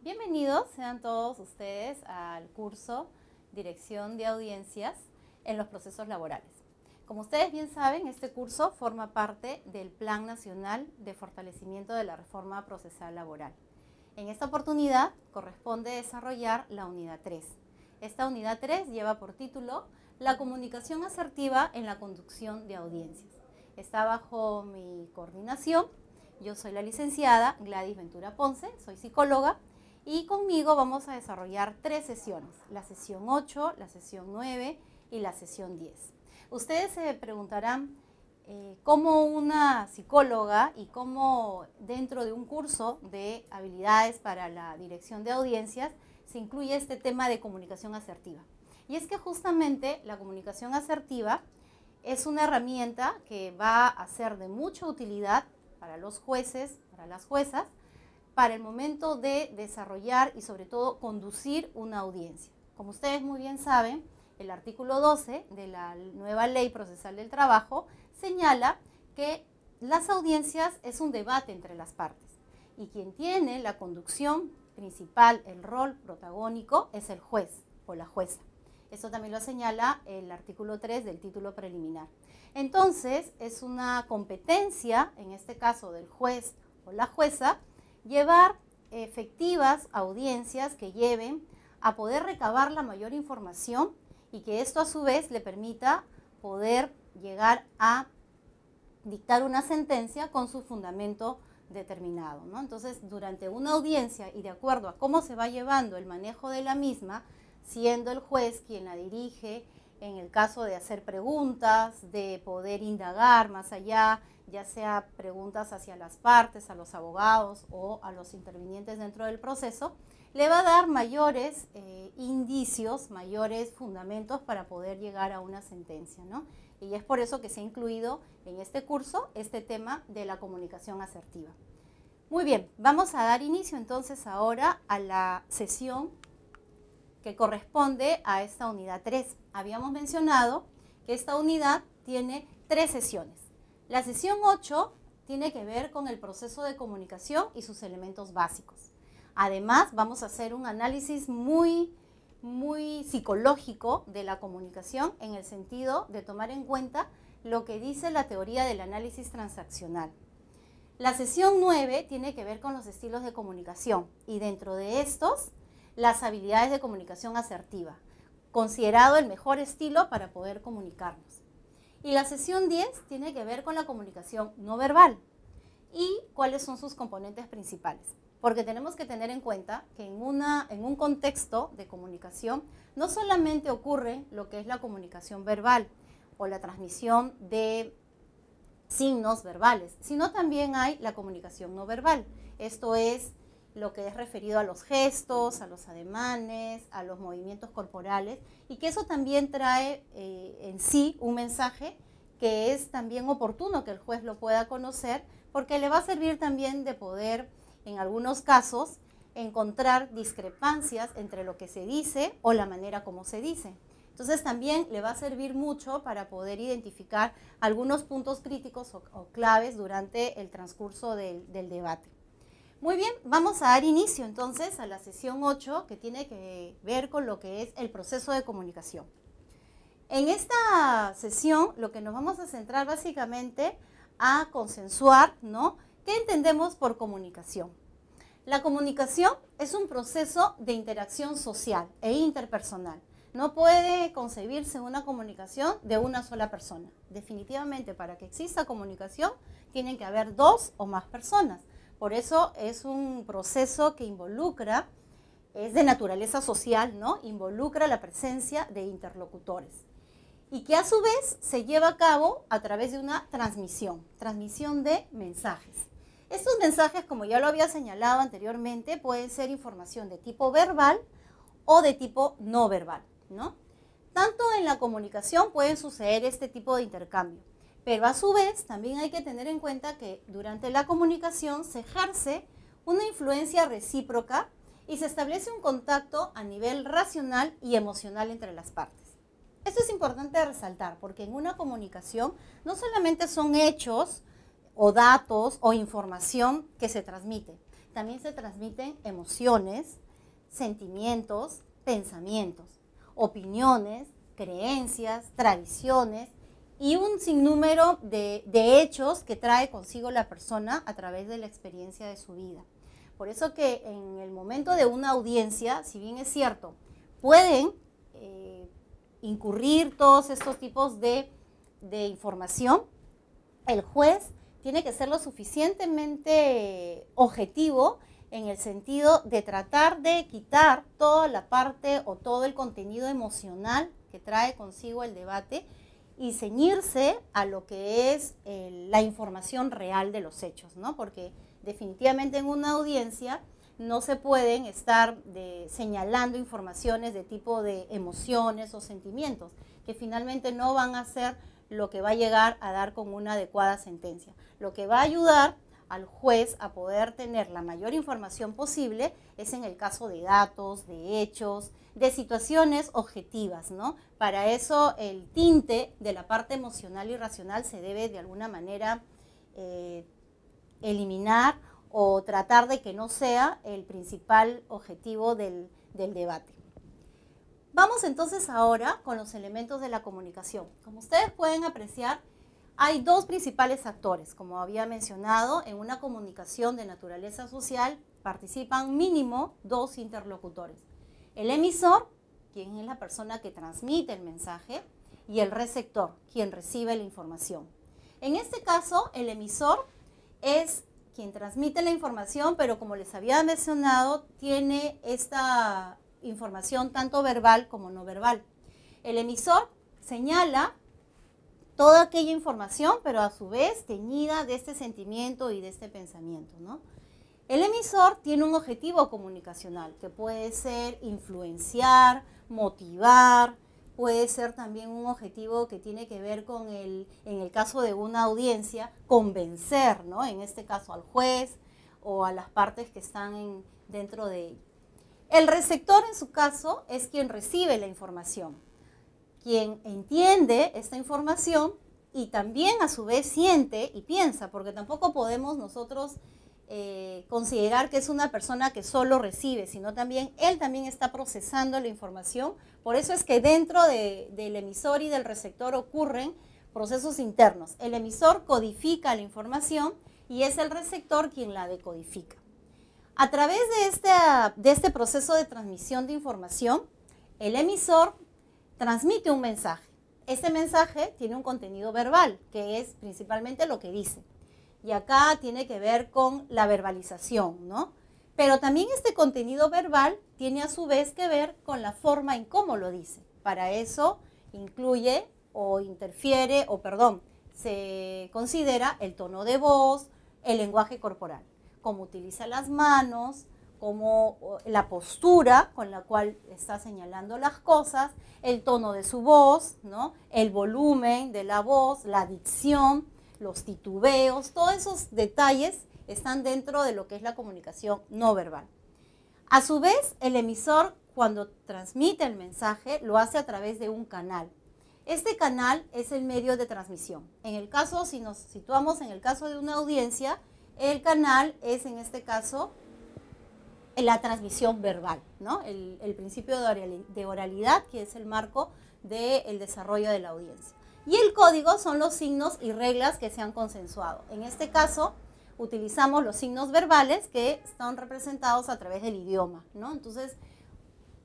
Bienvenidos sean todos ustedes al curso Dirección de Audiencias en los Procesos Laborales. Como ustedes bien saben, este curso forma parte del Plan Nacional de Fortalecimiento de la Reforma Procesal Laboral. En esta oportunidad corresponde desarrollar la unidad 3. Esta unidad 3 lleva por título La comunicación asertiva en la conducción de audiencias. Está bajo mi coordinación. Yo soy la licenciada Gladys Ventura Ponce, soy psicóloga, y conmigo vamos a desarrollar 3 sesiones, la sesión 8, la sesión 9 y la sesión 10. Ustedes se preguntarán cómo una psicóloga y cómo dentro de un curso de habilidades para la dirección de audiencias se incluye este tema de comunicación asertiva. Y es que justamente la comunicación asertiva es una herramienta que va a ser de mucha utilidad para los jueces, para las juezas, para el momento de desarrollar y sobre todo conducir una audiencia. Como ustedes muy bien saben, el artículo 12 de la nueva Ley Procesal del Trabajo señala que las audiencias es un debate entre las partes y quien tiene la conducción principal, el rol protagónico, es el juez o la jueza. Esto también lo señala el artículo 3 del título preliminar. Entonces, es una competencia, en este caso del juez o la jueza, llevar efectivas audiencias que lleven a poder recabar la mayor información y que esto a su vez le permita poder llegar a dictar una sentencia con su fundamento determinado, ¿no? Entonces, durante una audiencia y de acuerdo a cómo se va llevando el manejo de la misma, siendo el juez quien la dirige en el caso de hacer preguntas, de poder indagar más allá, ya sea preguntas hacia las partes, a los abogados o a los intervinientes dentro del proceso, le va a dar mayores indicios, mayores fundamentos para poder llegar a una sentencia, ¿no? Y es por eso que se ha incluido en este curso este tema de la comunicación asertiva. Muy bien, vamos a dar inicio entonces ahora a la sesión que corresponde a esta unidad 3. Habíamos mencionado que esta unidad tiene 3 sesiones. La sesión 8 tiene que ver con el proceso de comunicación y sus elementos básicos. Además, vamos a hacer un análisis muy psicológico de la comunicación en el sentido de tomar en cuenta lo que dice la teoría del análisis transaccional. La sesión 9 tiene que ver con los estilos de comunicación y dentro de estos, las habilidades de comunicación asertiva, considerado el mejor estilo para poder comunicarnos. Y la sesión 10 tiene que ver con la comunicación no verbal y cuáles son sus componentes principales. Porque tenemos que tener en cuenta que en un contexto de comunicación no solamente ocurre lo que es la comunicación verbal o la transmisión de signos verbales, sino también hay la comunicación no verbal. Esto es lo que es referido a los gestos, a los ademanes, a los movimientos corporales, y que eso también trae en sí un mensaje que es también oportuno que el juez lo pueda conocer, porque le va a servir también de poder, en algunos casos, encontrar discrepancias entre lo que se dice o la manera como se dice. Entonces también le va a servir mucho para poder identificar algunos puntos críticos o claves durante el transcurso del debate. Muy bien, vamos a dar inicio entonces a la sesión 8 que tiene que ver con lo que es el proceso de comunicación. En esta sesión lo que nos vamos a centrar básicamente a consensuar, ¿no? ¿Qué entendemos por comunicación? La comunicación es un proceso de interacción social e interpersonal. No puede concebirse una comunicación de una sola persona. Definitivamente para que exista comunicación tienen que haber 2 o más personas. Por eso es un proceso que involucra, es de naturaleza social, ¿no? Involucra la presencia de interlocutores y que a su vez se lleva a cabo a través de una transmisión de mensajes. Estos mensajes, como ya lo había señalado anteriormente, pueden ser información de tipo verbal o de tipo no verbal, ¿no? Tanto en la comunicación pueden suceder este tipo de intercambio. Pero a su vez también hay que tener en cuenta que durante la comunicación se ejerce una influencia recíproca y se establece un contacto a nivel racional y emocional entre las partes. Esto es importante resaltar porque en una comunicación no solamente son hechos o datos o información que se transmite, también se transmiten emociones, sentimientos, pensamientos, opiniones, creencias, tradiciones y un sinnúmero de hechos que trae consigo la persona a través de la experiencia de su vida. Por eso que en el momento de una audiencia, si bien es cierto, pueden incurrir todos estos tipos de información, el juez tiene que ser lo suficientemente objetivo en el sentido de tratar de quitar toda la parte o todo el contenido emocional que trae consigo el debate y ceñirse a lo que es la información real de los hechos, ¿no? Porque definitivamente en una audiencia no se pueden estar señalando informaciones de tipo de emociones o sentimientos, que finalmente no van a ser lo que va a llegar a dar con una adecuada sentencia. Lo que va a ayudar al juez a poder tener la mayor información posible es en el caso de datos, de hechos, de situaciones objetivas, ¿no? Para eso el tinte de la parte emocional y racional se debe de alguna manera eliminar o tratar de que no sea el principal objetivo del debate. Vamos entonces ahora con los elementos de la comunicación. Como ustedes pueden apreciar, hay dos principales actores. Como había mencionado, en una comunicación de naturaleza social participan mínimo dos interlocutores. El emisor, quien es la persona que transmite el mensaje, y el receptor, quien recibe la información. En este caso, el emisor es quien transmite la información, pero como les había mencionado, tiene esta información tanto verbal como no verbal. El emisor señala toda aquella información, pero a su vez teñida de este sentimiento y de este pensamiento, ¿no? El emisor tiene un objetivo comunicacional, que puede ser influenciar, motivar, puede ser también un objetivo que tiene que ver con en el caso de una audiencia, convencer, ¿no? En este caso al juez o a las partes que están dentro de él. El receptor, en su caso, es quien recibe la información, quien entiende esta información y también a su vez siente y piensa, porque tampoco podemos nosotros considerar que es una persona que solo recibe, sino también él también está procesando la información. Por eso es que dentro del emisor y del receptor ocurren procesos internos. El emisor codifica la información y es el receptor quien la decodifica. A través de este proceso de transmisión de información, el emisor transmite un mensaje. Este mensaje tiene un contenido verbal, que es principalmente lo que dice. Y acá tiene que ver con la verbalización, ¿no? Pero también este contenido verbal tiene a su vez que ver con la forma en cómo lo dice. Para eso incluye o interfiere, o perdón, se considera el tono de voz, el lenguaje corporal, cómo utiliza las manos, como la postura con la cual está señalando las cosas, el tono de su voz, ¿no? El volumen de la voz, la dicción, los titubeos, todos esos detalles están dentro de lo que es la comunicación no verbal. A su vez, el emisor, cuando transmite el mensaje, lo hace a través de un canal. Este canal es el medio de transmisión. En el caso, si nos situamos en el caso de una audiencia, el canal es en este caso la transmisión verbal, ¿no? El principio de oralidad, que es el marco del desarrollo de la audiencia. Y el código son los signos y reglas que se han consensuado. En este caso, utilizamos los signos verbales que están representados a través del idioma, ¿no? Entonces,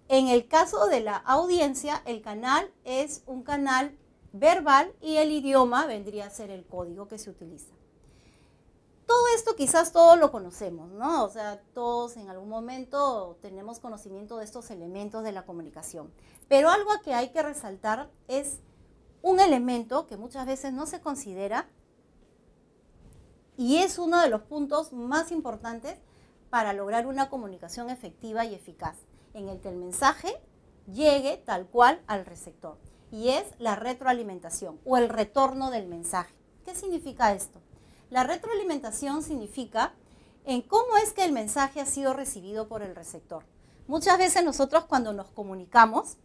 en el caso de la audiencia, el canal es un canal verbal y el idioma vendría a ser el código que se utiliza. Todo esto quizás todos lo conocemos, ¿no? O sea, todos en algún momento tenemos conocimiento de estos elementos de la comunicación. Pero algo que hay que resaltar es un elemento que muchas veces no se considera y es uno de los puntos más importantes para lograr una comunicación efectiva y eficaz, en el que el mensaje llegue tal cual al receptor, y es la retroalimentación o el retorno del mensaje. ¿Qué significa esto? La retroalimentación significa en cómo es que el mensaje ha sido recibido por el receptor. Muchas veces nosotros cuando nos comunicamos,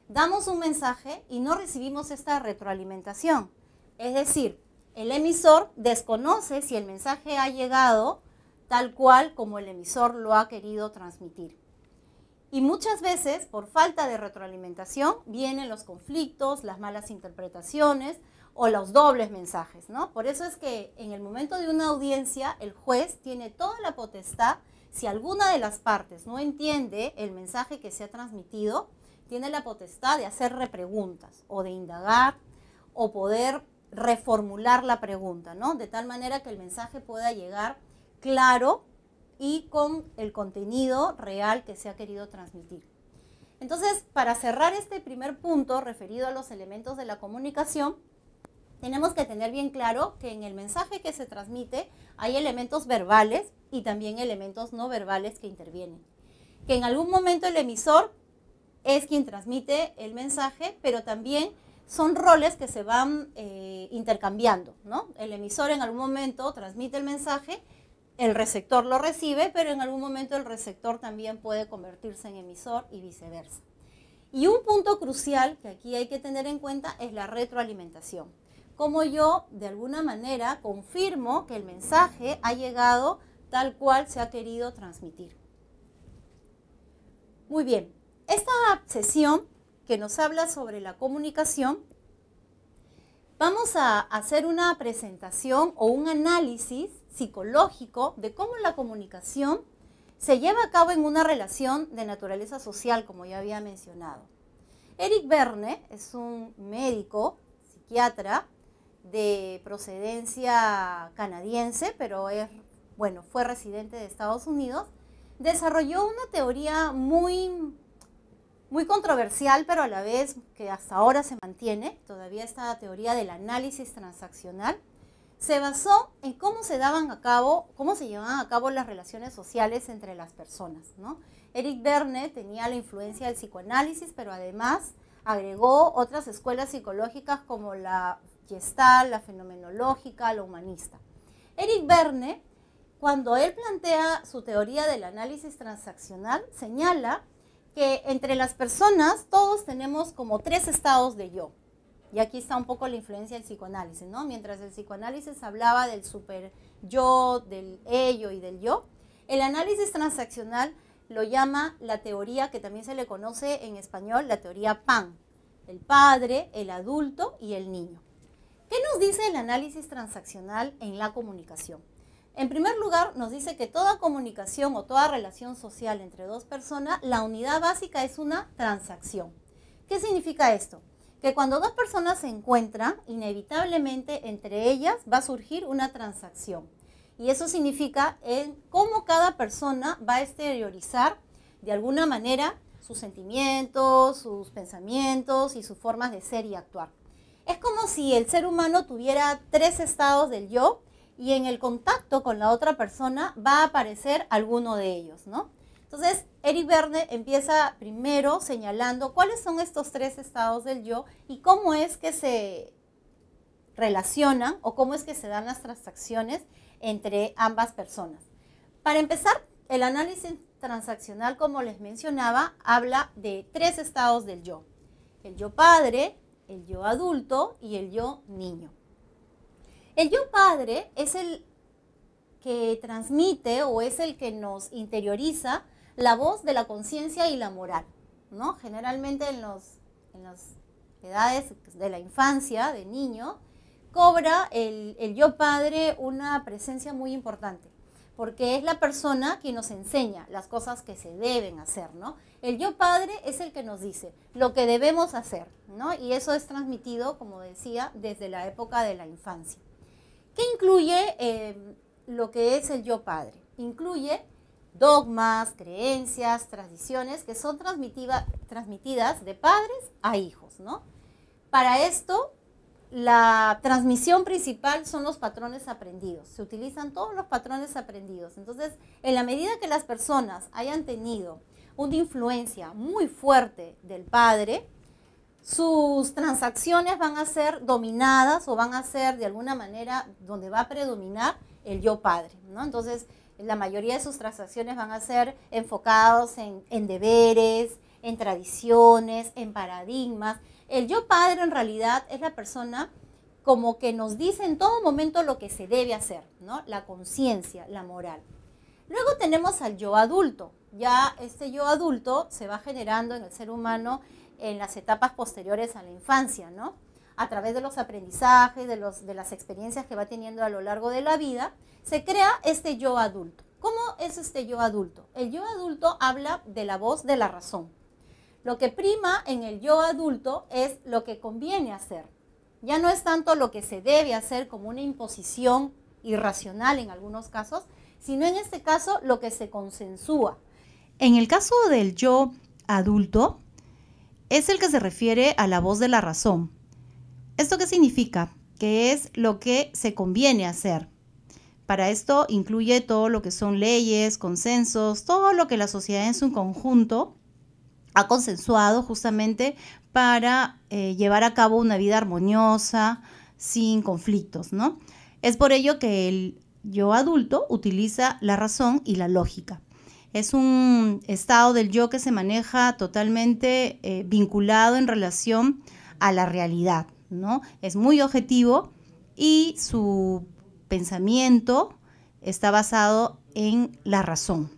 damos un mensaje y no recibimos esta retroalimentación. Es decir, el emisor desconoce si el mensaje ha llegado tal cual como el emisor lo ha querido transmitir. Y muchas veces, por falta de retroalimentación, vienen los conflictos, las malas interpretaciones o los dobles mensajes, ¿no? Por eso es que en el momento de una audiencia, el juez tiene toda la potestad, si alguna de las partes no entiende el mensaje que se ha transmitido, tiene la potestad de hacer repreguntas o de indagar o poder reformular la pregunta, ¿no? De tal manera que el mensaje pueda llegar claro y con el contenido real que se ha querido transmitir. Entonces, para cerrar este primer punto referido a los elementos de la comunicación, tenemos que tener bien claro que en el mensaje que se transmite hay elementos verbales y también elementos no verbales que intervienen. Que en algún momento el emisor es quien transmite el mensaje, pero también son roles que se van intercambiando, ¿no? El emisor en algún momento transmite el mensaje, el receptor lo recibe, pero en algún momento el receptor también puede convertirse en emisor y viceversa. Y un punto crucial que aquí hay que tener en cuenta es la retroalimentación. Como yo, de alguna manera, confirmo que el mensaje ha llegado tal cual se ha querido transmitir. Muy bien, esta sesión que nos habla sobre la comunicación, vamos a hacer una presentación o un análisis psicológico de cómo la comunicación se lleva a cabo en una relación de naturaleza social, como ya había mencionado. Eric Berne es un médico, psiquiatra, de procedencia canadiense, pero fue residente de Estados Unidos. Desarrolló una teoría muy controversial, pero a la vez que hasta ahora se mantiene, todavía esta teoría del análisis transaccional. Se basó en cómo se llevaban a cabo las relaciones sociales entre las personas, ¿no? Eric Berne tenía la influencia del psicoanálisis, pero además agregó otras escuelas psicológicas como la Gestalt, la fenomenológica, la humanista. Eric Berne, cuando él plantea su teoría del análisis transaccional, señala que entre las personas todos tenemos como 3 estados de yo. Y aquí está un poco la influencia del psicoanálisis, ¿no? Mientras el psicoanálisis hablaba del super yo, del ello y del yo, el análisis transaccional lo llama la teoría que también se le conoce en español, la teoría PAN, el padre, el adulto y el niño. ¿Qué nos dice el análisis transaccional en la comunicación? En primer lugar, nos dice que toda comunicación o toda relación social entre dos personas, la unidad básica es una transacción. ¿Qué significa esto? Que cuando dos personas se encuentran, inevitablemente entre ellas va a surgir una transacción. Y eso significa cómo cada persona va a exteriorizar de alguna manera sus sentimientos, sus pensamientos y sus formas de ser y actuar. Es como si el ser humano tuviera 3 estados del yo y en el contacto con la otra persona va a aparecer alguno de ellos, ¿no? Entonces, Eric Berne empieza primero señalando cuáles son estos 3 estados del yo y cómo es que se relacionan o cómo es que se dan las transacciones entre ambas personas. Para empezar, el análisis transaccional, como les mencionaba, habla de 3 estados del yo. El yo padre, el yo adulto y el yo niño. El yo padre es el que transmite o es el que nos interioriza la voz de la conciencia y la moral, ¿no? Generalmente en las edades de la infancia, de niño, cobra el yo padre una presencia muy importante, porque es la persona que nos enseña las cosas que se deben hacer, ¿no? El yo padre es el que nos dice lo que debemos hacer, ¿no? Y eso es transmitido, como decía, desde la época de la infancia. ¿Qué incluye lo que es el yo padre? Incluye dogmas, creencias, tradiciones que son transmitidas de padres a hijos, ¿no? Para esto, la transmisión principal son los patrones aprendidos. Se utilizan todos los patrones aprendidos. Entonces, en la medida que las personas hayan tenido una influencia muy fuerte del padre, sus transacciones van a ser dominadas o van a ser de alguna manera donde va a predominar el yo padre, ¿no? Entonces, la mayoría de sus transacciones van a ser enfocados en deberes, en tradiciones, en paradigmas. El yo padre en realidad es la persona como que nos dice en todo momento lo que se debe hacer, ¿no? La conciencia, la moral. Luego tenemos al yo adulto. Ya este yo adulto se va generando en el ser humano en las etapas posteriores a la infancia, ¿no? A través de los aprendizajes, de las experiencias que va teniendo a lo largo de la vida, se crea este yo adulto. ¿Cómo es este yo adulto? El yo adulto habla de la voz de la razón. Lo que prima en el yo adulto es lo que conviene hacer. Ya no es tanto lo que se debe hacer como una imposición irracional en algunos casos, sino en este caso lo que se consensúa. En el caso del yo adulto, es el que se refiere a la voz de la razón. ¿Esto qué significa? Que es lo que se conviene hacer. Para esto incluye todo lo que son leyes, consensos, todo lo que la sociedad en su conjunto ha consensuado justamente para llevar a cabo una vida armoniosa, sin conflictos, ¿no? Es por ello que el yo adulto utiliza la razón y la lógica. Es un estado del yo que se maneja totalmente vinculado en relación a la realidad, ¿no? Es muy objetivo y su pensamiento está basado en la razón.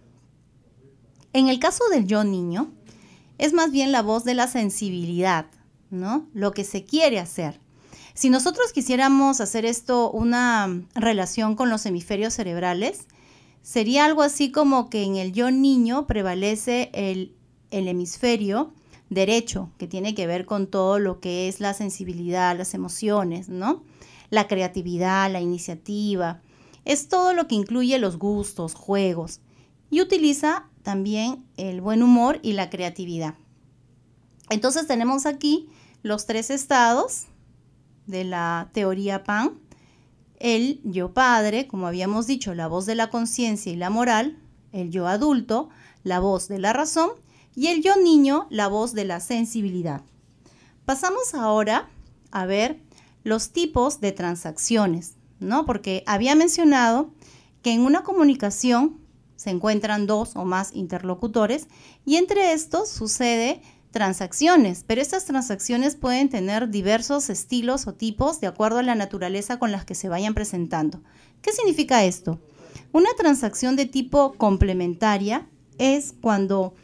En el caso del yo niño, es más bien la voz de la sensibilidad, ¿no? Lo que se quiere hacer. Si nosotros quisiéramos hacer esto una relación con los hemisferios cerebrales, sería algo así como que en el yo niño prevalece el hemisferio derecho, que tiene que ver con todo lo que es la sensibilidad, las emociones, ¿no? La creatividad, la iniciativa, es todo lo que incluye los gustos, juegos, y utiliza también el buen humor y la creatividad. Entonces tenemos aquí los tres estados de la teoría Pan: el yo padre, como habíamos dicho, la voz de la conciencia y la moral; el yo adulto, la voz de la razón; y el yo niño, la voz de la sensibilidad. Pasamos ahora a ver los tipos de transacciones, ¿no? Porque había mencionado que en una comunicación se encuentran dos o más interlocutores y entre estos sucede transacciones, pero estas transacciones pueden tener diversos estilos o tipos de acuerdo a la naturaleza con las que se vayan presentando. ¿Qué significa esto? Una transacción de tipo complementaria es cuando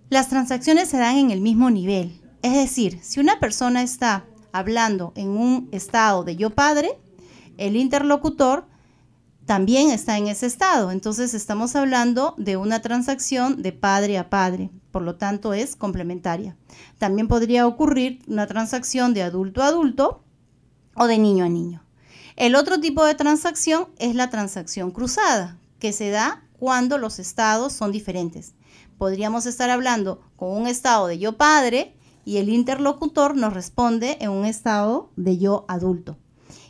las transacciones se dan en el mismo nivel. Es decir, si una persona está hablando en un estado de yo padre, el interlocutor también está en ese estado. Entonces estamos hablando de una transacción de padre a padre, por lo tanto es complementaria. También podría ocurrir una transacción de adulto a adulto o de niño a niño. El otro tipo de transacción es la transacción cruzada, que se da cuando los estados son diferentes. Podríamos estar hablando con un estado de yo padre y el interlocutor nos responde en un estado de yo adulto.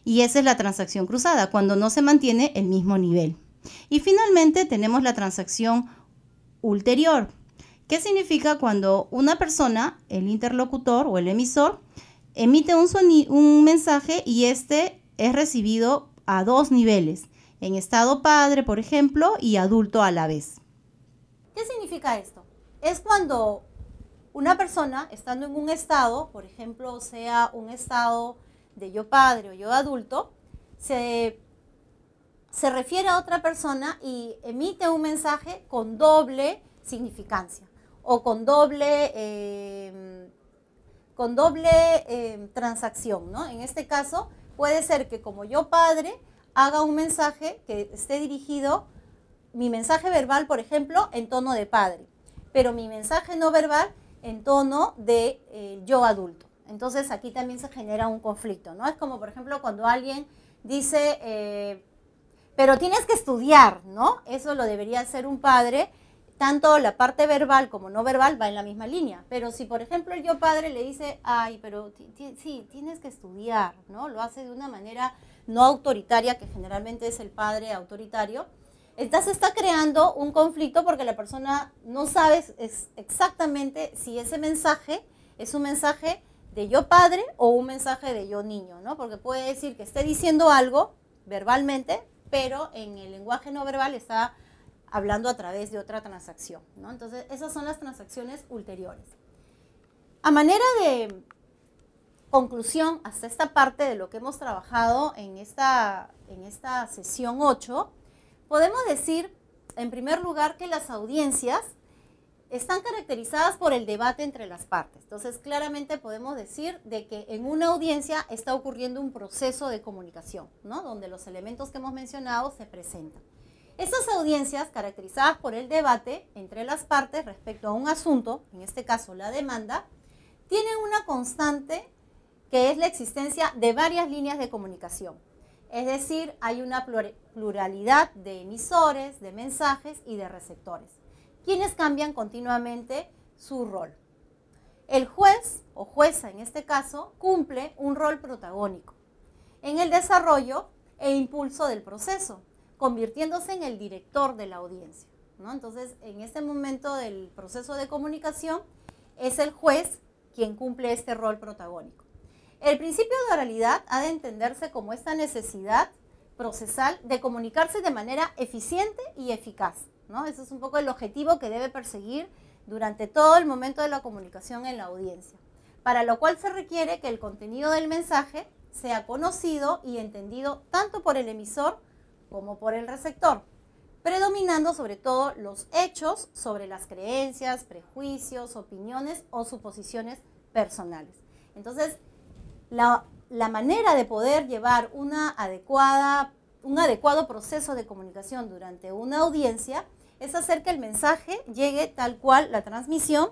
Y esa es la transacción cruzada, cuando no se mantiene el mismo nivel. Y finalmente tenemos la transacción ulterior. ¿Qué significa? Cuando una persona, el interlocutor o el emisor, emite un mensaje y este es recibido a dos niveles, en estado padre, por ejemplo, y adulto a la vez. ¿Qué significa esto? Es cuando una persona, estando en un estado, por ejemplo, sea un estado de yo padre o yo adulto, se refiere a otra persona y emite un mensaje con doble significancia o con doble transacción, ¿no? En este caso puede ser que como yo padre haga un mensaje que esté dirigido, mi mensaje verbal, por ejemplo, en tono de padre, pero mi mensaje no verbal en tono de yo adulto. Entonces aquí también se genera un conflicto, ¿no? Es como, por ejemplo, cuando alguien dice, pero tienes que estudiar, ¿no? Eso lo debería hacer un padre. Tanto la parte verbal como no verbal va en la misma línea. Pero si, por ejemplo, el yo padre le dice, ay, pero sí, tienes que estudiar, ¿no? Lo hace de una manera no autoritaria, que generalmente es el padre autoritario. Entonces está creando un conflicto porque la persona no sabe exactamente si ese mensaje es un mensaje de yo padre o un mensaje de yo niño, ¿no? Porque puede decir que esté diciendo algo verbalmente, pero en el lenguaje no verbal está hablando a través de otra transacción, ¿no? Entonces, esas son las transacciones ulteriores. A manera de conclusión, hasta esta parte de lo que hemos trabajado en esta sesión 8, podemos decir en primer lugar, que las audiencias están caracterizadas por el debate entre las partes. Entonces, claramente podemos decir de que en una audiencia está ocurriendo un proceso de comunicación, ¿no? Donde los elementos que hemos mencionado se presentan. Estas audiencias, caracterizadas por el debate entre las partes respecto a un asunto, en este caso la demanda, tienen una constante que es la existencia de varias líneas de comunicación. Es decir, hay una pluralidad de emisores, de mensajes y de receptores, quienes cambian continuamente su rol. El juez o jueza, en este caso, cumple un rol protagónico en el desarrollo e impulso del proceso, convirtiéndose en el director de la audiencia, ¿no? Entonces, en este momento del proceso de comunicación, es el juez quien cumple este rol protagónico. El principio de oralidad ha de entenderse como esta necesidad procesal de comunicarse de manera eficiente y eficaz, ¿no? Ese es un poco el objetivo que debe perseguir durante todo el momento de la comunicación en la audiencia, para lo cual se requiere que el contenido del mensaje sea conocido y entendido tanto por el emisor como por el receptor, predominando sobre todo los hechos sobre las creencias, prejuicios, opiniones o suposiciones personales. Entonces, la manera de poder llevar un adecuado proceso de comunicación durante una audiencia es hacer que el mensaje llegue tal cual la transmisión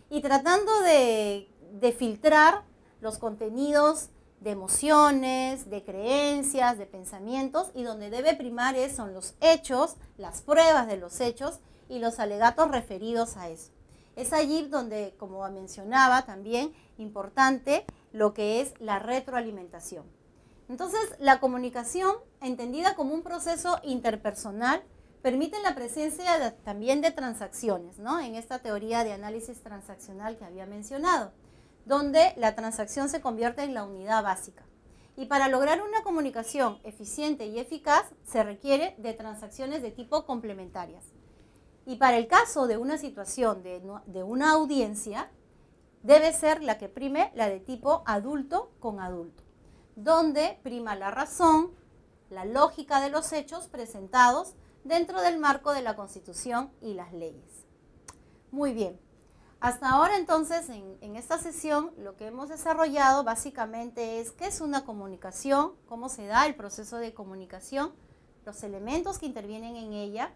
y tratando de filtrar los contenidos de emociones, de creencias, de pensamientos, y donde debe primar son los hechos, las pruebas de los hechos y los alegatos referidos a eso. Es allí donde, como mencionaba también, importante lo que es la retroalimentación. Entonces, la comunicación, entendida como un proceso interpersonal, permite la presencia también de transacciones, ¿no? En esta teoría de análisis transaccional que había mencionado, donde la transacción se convierte en la unidad básica. Y para lograr una comunicación eficiente y eficaz, se requiere de transacciones de tipo complementarias. Y para el caso de una situación de una audiencia, debe ser la que prime la de tipo adulto con adulto, donde prima la razón, la lógica de los hechos presentados dentro del marco de la Constitución y las leyes. Muy bien. Hasta ahora entonces en esta sesión lo que hemos desarrollado básicamente es qué es una comunicación, cómo se da el proceso de comunicación, los elementos que intervienen en ella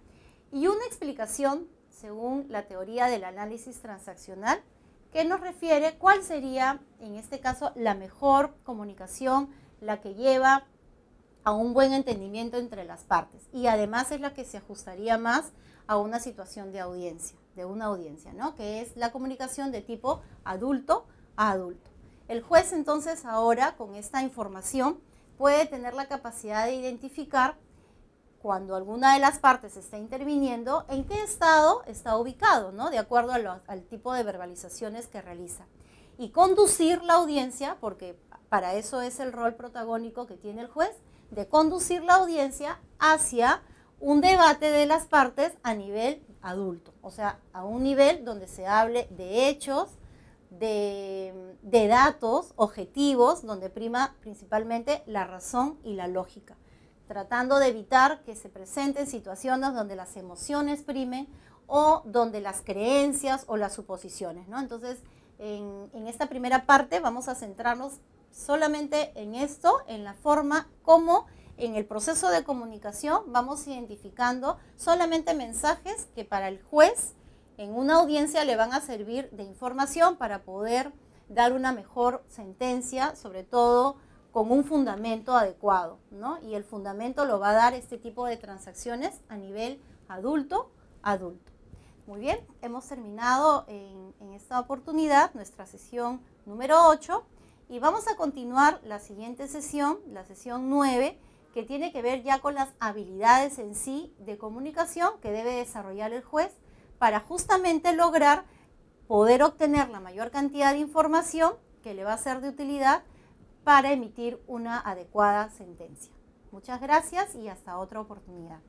y una explicación según la teoría del análisis transaccional que nos refiere cuál sería en este caso la mejor comunicación, la que lleva a un buen entendimiento entre las partes y además es la que se ajustaría más a una situación de audiencia. De una audiencia, ¿no? Que es la comunicación de tipo adulto a adulto. El juez entonces ahora con esta información puede tener la capacidad de identificar cuando alguna de las partes está interviniendo en qué estado está ubicado, ¿no? De acuerdo al tipo de verbalizaciones que realiza. Y conducir la audiencia, porque para eso es el rol protagónico que tiene el juez, de conducir la audiencia hacia un debate de las partes a nivel adulto, o sea, a un nivel donde se hable de hechos, de datos objetivos, donde prima principalmente la razón y la lógica, tratando de evitar que se presenten situaciones donde las emociones primen o donde las creencias o las suposiciones, ¿no? Entonces, en esta primera parte vamos a centrarnos solamente en esto, en la forma como en el proceso de comunicación vamos identificando solamente mensajes que para el juez en una audiencia le van a servir de información para poder dar una mejor sentencia, sobre todo con un fundamento adecuado, ¿no? Y el fundamento lo va a dar este tipo de transacciones a nivel adulto. Muy bien, hemos terminado en esta oportunidad nuestra sesión número 8 y vamos a continuar la siguiente sesión, la sesión 9, que tiene que ver ya con las habilidades en sí de comunicación que debe desarrollar el juez para justamente lograr poder obtener la mayor cantidad de información que le va a ser de utilidad para emitir una adecuada sentencia. Muchas gracias y hasta otra oportunidad.